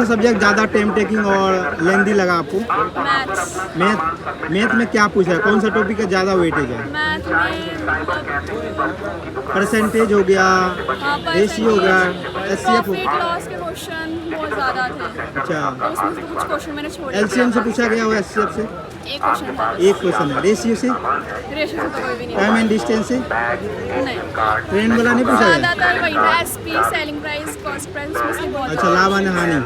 Subject ज़्यादा time taking और लेंदी लगा आपको? मैथ्स। मैथ में क्या पूछा है, कौन सा टॉपिक का ज़्यादा वेटेज है? मैथ में परसेंटेज हो गया, रेशियो हो गया, एचसीएफ हो प्रॉफिट लॉस के क्वेश्चन बहुत ज़्यादा थे। अच्छा, तो उसमें से कुछ क्वेश्चन मैंने छोड़े। एलसीएम से पूछा गया हो, एचसीएफ से एक क्वेश्चन था। एक क्वेश्चन है, रेशियो से, रेशियो से तो कोई भी नहीं टाइम एंड डिस्टेंस से, नहीं। ट्रेंड वाला नहीं पूछा गया? ज़्यादातर वही था, SP, selling price, cost price में से बहुत। अच्छा, लाभ और हानि।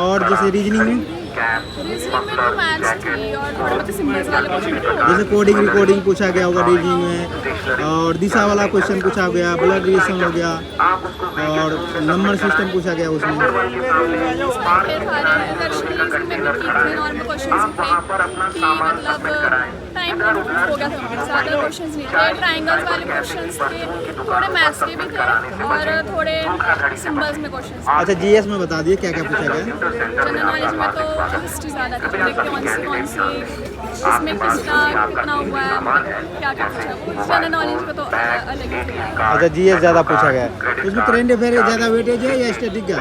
और जैसे रीजनिंग में रीजनिंग में तो मैथ्स थी और थोड़े बहुत सिंबल्स वाले क्वेश्चन थे। जैसे कोडिंग रिकॉर्डिंग पूछा गया होगा रीजनिंग में, और दिशा वाला क्वेश्चन पूछा गया, ब्लड रिलेशन हो गया, और नंबर सिस्टम पूछा गया उसमें। फिर हमारे दर्शनी रीजनिंग में भी ठीक थे, नॉर्मल क्वेश्चंस थे कि मतलब टाइम हो गया था, ज़्यादा क्वेश्चंस नहीं थे। ट्राइंगल्स वाले क्वेश्चंस थे, थोड़े मैथ्स के भी थे और थोड़े सिंबल्स में क्वेश्चंस। अच्छा, जीएस में बता दिए क्या क्या पूछा गया? जनरल नॉलेज में तो हिस्ट्री ज़्यादा थी, देखते कौन सी इसमें कितना हुआ है, क्या क्या पूछा है। वो जनरल नॉलेज का तो अलग ही था। अच्छा, जीएस ज़्यादा पूछा गया है। उसमें करंट अफेयर ज़्यादा वेटेज है या स्टैटिक का?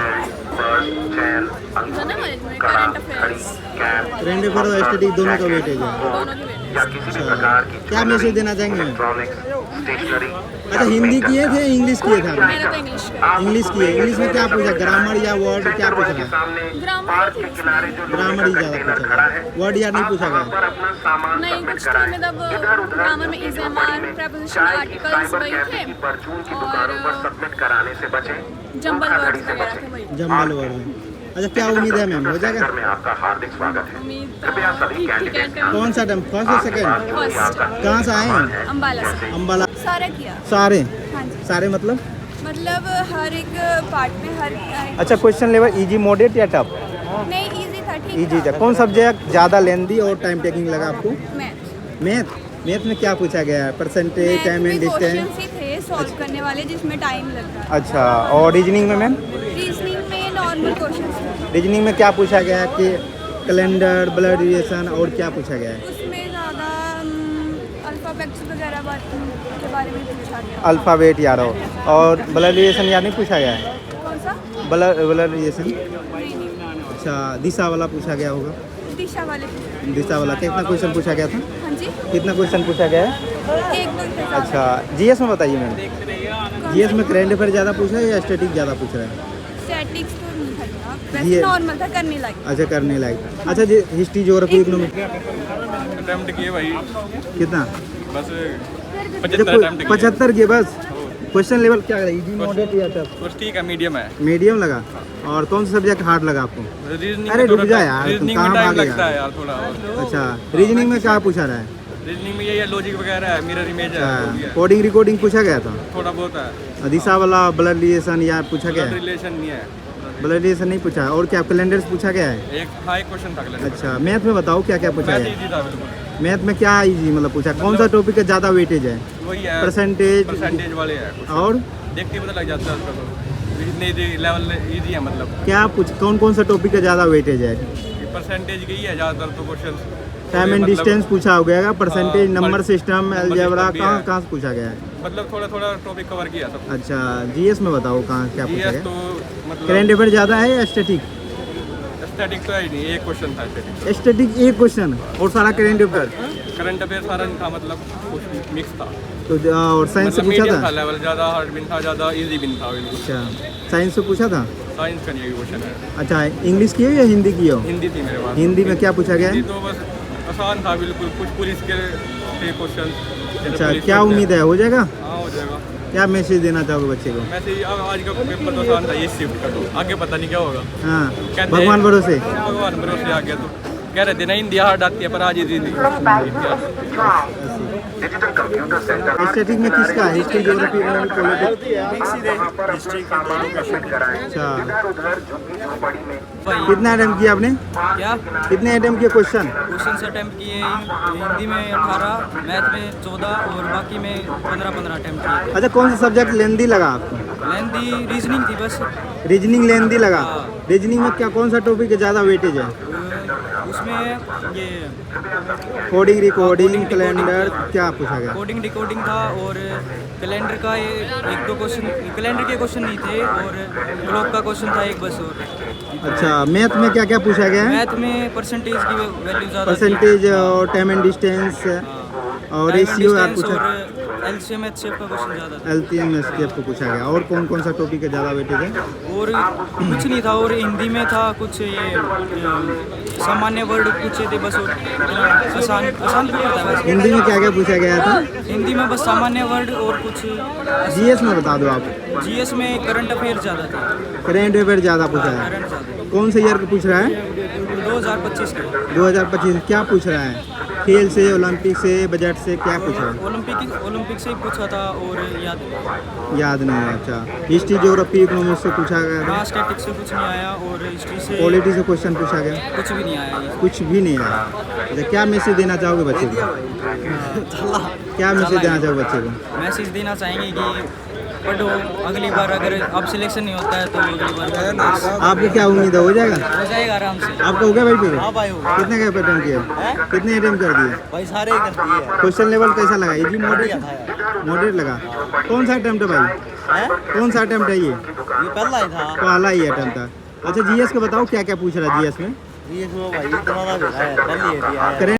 जनरल नॉलेज में करंट अफेयर्स करंट अफेयर और स्टैटिक दोनों का वेटेज है। दोनों की वेटेज। अच्छा, क्या मैसेज देना चाहेंगे? अच्छा, हिंदी किए थे, इंग्लिश किए थे आपने? मैंने तो इंग्लिश किया। इंग्लिश किए। इंग्लिश में क्या पूछा, ग्रामर या वर्ड क्या पूछा है? ग्रामर थी इसमें। ग्रामर ही ज़्यादा पूछा गया, वर्ड या नहीं पूछा गया? नहीं, कुछ थे मतलब ग्रामर में is am are, preposition, articles वही थे और जंबल वर्ड्स वगैरह थे वही। जम्बल वर्ड में। अच्छा, क्या उम्मीद है मैम, हो जाएगा? उम्मीद तो ठीक है। कौन सा टर्म, फर्स्ट या सेकेंड? फर्स्ट कहाँ से आए हैं? अम्बाला से। अम्बाला। सारा किया। सारे हाँ जी, सारे मतलब? मतलब हर एक पार्ट में हर अच्छा, क्वेश्चन लेवल इजी, मॉडरेट या टफ? नहीं, इजी था, ठीक इजी था। कौन सब्जेक्ट ज़्यादा लेंदी और टाइम टेकिंग लगा आपको? मैथ। मैथ में क्या पूछा गया है, percentage, time and distance? Questions ही थे सॉल्व करने वाले जिसमें टाइम लग रहा अच्छा, और रीजनिंग में मैम? था। रीजनिंग में नॉर्मल क्वेश्चंस थे। रीजनिंग में क्या पूछा गया है कि कैलेंडर, ब्लड रिलेशन, और क्या पूछा गया है? उसमें ज़्यादा अल्फ़ाबेट्स वगैरह के बारे में पूछा गया। अल्फ़ाबेट याद हो, और ब्लड रिलेशन याद नहीं पूछा गया है? कौन सा? Blood relation. नहीं, अच्छा, दिशा वाला पूछा गया होगा? दिशा वाले पूछे। दिशा वाला कितना क्वेश्चन पूछा गया था? हाँ जी, कितना क्वेश्चन पूछा गया है? एक दो थे। अच्छा, जीएस में बताइए मैम। जीएस में करंट अफेयर ज़्यादा पूछ रहा है या स्टैटिक ज़्यादा पूछ रहा है? स्टैटिक्स तो नहीं था इतना, ये- वैसे नॉर्मल था, करने लायक। अच्छा, करने लायक। अच्छा जी, हिस्ट्री, ज्योग्राफी, इकोनॉमिक अटेम्प्ट किए भाई, कितना? बस अच्छा, 75 अटेम्प्ट किए। 75 के बस। क्वेश्चन लेवल क्या है, इजी, मॉडरेट या टफ? बस ठीक है, मीडियम है। मीडियम लगा। और कौन सा सब्जेक्ट हार्ड लगा आपको? रीजनिंग अरे में रुक थोड़ा जा यार, तुम रीजनिंग कहाँ में टाइम भागे लगता यार? है यार थोड़ा और। अच्छा, रीजनिंग में क्या पूछा रहा है? रीजनिंग में ये लॉजिक वगैरह है, मिरर इमेज है, हो गया। कोडिंग रिकॉर्डिंग पूछा गया था? थोड़ा बहुत है। दिशा वाला, ब्लड रिलेशन या पूछा गया है? रिलेशन नहीं है। ब्लड रिलेशन नहीं पूछा, और क्या कैलेंडर्स पूछा गया है? एक हाई क्वेश्चन था कैलेंडर। अच्छा, मैथ में बताओ क्या क्या पूछा मैथ है? इजी था बिल्कुल। मैथ में क्या इजी मतलब पूछा, कौन सा टॉपिक का ज़्यादा वेटेज है? वही है, परसेंटेज परसेंटेज वाले है। और देखते ही पता लग जाता है उसका, तो इतने लेवल इजी है मतलब। क्या पूछ, कौन कौन सा टॉपिक का ज़्यादा वेटेज है? परसेंटेज की है ज़्यादातर तो क्वेश्चन। टाइम एंड डिस्टेंस पूछा हो गया, परसेंटेज, हाँ, number system, number algebra, system भी कहाँ है। कहाँ से पूछा गया है? मतलब थोड़ा थोड़ा टॉपिक कवर किया सब। अच्छा, जीएस में बताओ कहाँ क्या पूछा जीएस गया? तो मतलब करंट अफेयर ज़्यादा है या स्टैटिक? स्टैटिक तो है ही नहीं, एक क्वेश्चन था स्टैटिक। स्टैटिक एक क्वेश्चन और सारा करंट अफेयर? करंट अफेयर सारा नहीं था, मतलब कुछ मिक्स था। तो और साइंस से मतलब पूछा मीडियम था था? लेवल, ज़्यादा हार्ड भी नहीं था, ज़्यादा इजी भी नहीं था बिल्कुल। अच्छा, साइंस से पूछा था? साइंस का नहीं क्वेश्चन है। अच्छा, इंग्लिश की हो या हिंदी की हो? हिंदी थी मेरे पास। हिंदी में क्या पूछा गया हिंदी है? तो बस आसान था बिल्कुल, कुछ पुलिस के थे क्वेश्चन। अच्छा, क्या उम्मीद है, हो जाएगा? हाँ, हो जाएगा। क्या मैसेज देना चाहोगे बच्चे को? वैसे ही अब आज का पेपर तो आसान था, ये शिफ्ट कर दो, आगे पता नहीं क्या होगा। हाँ, कहते- भगवान भरोसे। भगवान भरोसे आ गया तो कह रहे थे ना, हिंदी हार्ड आती है पर आज ही स्टैटिक में किसका, हिस्ट्री, ज्योग्राफी, इकोनॉमिक, पॉलिटिक्स? अच्छा, कितना अटेम्प्ट किया आपने? क्या कितने अटेम्प्ट किए क्वेश्चन? क्वेश्चन अटैम्प्ट किए? हिंदी में 18, मैथ में 14 और बाकी में 15 अटैम्प्ट किए। अच्छा, कौन सा सब्जेक्ट लेंदी लगा आपको? लेंदी रीजनिंग थी बस। रीजनिंग लेंदी लगा। हाँ। रीजनिंग में क्या, कौन सा टॉपिक का ज़्यादा वेटेज है? उसमें ये कोडिंग रिकॉर्डिंग, कोडिंग, कैलेंडर, क्या पूछा गया? कोडिंग डिकोडिंग था और कैलेंडर का एक दो क्वेश्चन, कैलेंडर के क्वेश्चन नहीं थे और क्लॉक का क्वेश्चन था एक बस। और अच्छा, मैथ में क्या क्या पूछा गया है? मैथ में परसेंटेज की वैल्यू ज़्यादा परसेंटेज और टाइम एंड डिस्टेंस और रेशियो यार पूछा, और एलसीएम एचसीएफ का क्वेश्चन ज़्यादा था। एलसीएम एसटीएफ को पूछा गया। और कौन कौन सा टॉपिक है ज़्यादा वेटेज है? और कुछ नहीं था, और हिंदी में था कुछ ये सामान्य वर्ड पूछे थे बस, और इतना आसान आसान पेपर था वैसे। हिंदी में क्या क्या पूछा गया था? हिंदी में बस सामान्य वर्ड और कुछ। जीएस में बता दो आप। जीएस में करंट अफेयर ज़्यादा थे। करेंट अफेयर ज़्यादा पूछा है। करंट ज़्यादा। कौन से ईयर का पूछ रहा है? 2025 के 2025। क्या पूछ रहा है? खेल से, ओलंपिक से, बजट से, क्या पूछ रहा है? ओलंपिक से ही पूछा था और याद नहीं। याद नहीं है। अच्छा, हिस्ट्री, ज्योग्राफी, इकोनॉमिक्स से पूछा गया था? हाँ, स्टैटिक्स से कुछ नहीं आया, और हिस्ट्री से पॉलिटी से क्वेश्चन पूछा गया? कुछ भी नहीं आया। कुछ भी नहीं आया। अच्छा, क्या मैसेज देना चाहोगे बच्चे को? क्या मैसेज देना चाहोगे बच्चे को? मैसेज देना चाहेंगे कि पढ़ो, अगली बार अगर अब सिलेक्शन नहीं होता है तो अगली बार आपको क्या उम्मीद है, हो जाएगा? हो जाएगा आराम से। आपका हो गया भाई फिर? हाँ भाई हो। कितने का अटेम्प्ट किया? कितने अटेम्प्ट कर दिए? भाई सारे ही कर दिए हैं। क्वेश्चन लेवल कैसा लगा? इजी, बढ़िया मॉडरेट? था यार। मॉडरेट लगा। कौन सा अटेम्प्ट है भाई? हैं? कौन सा अटेम्प्ट है ये? ये पहला ही था। पहला ही अटेम्प्ट था। अच्छा, जीएस का बताओ क्या क्या पूछ रहा है जीएस में? ये इसमें भाई इतना ना भेजा है, कल ही दिया है।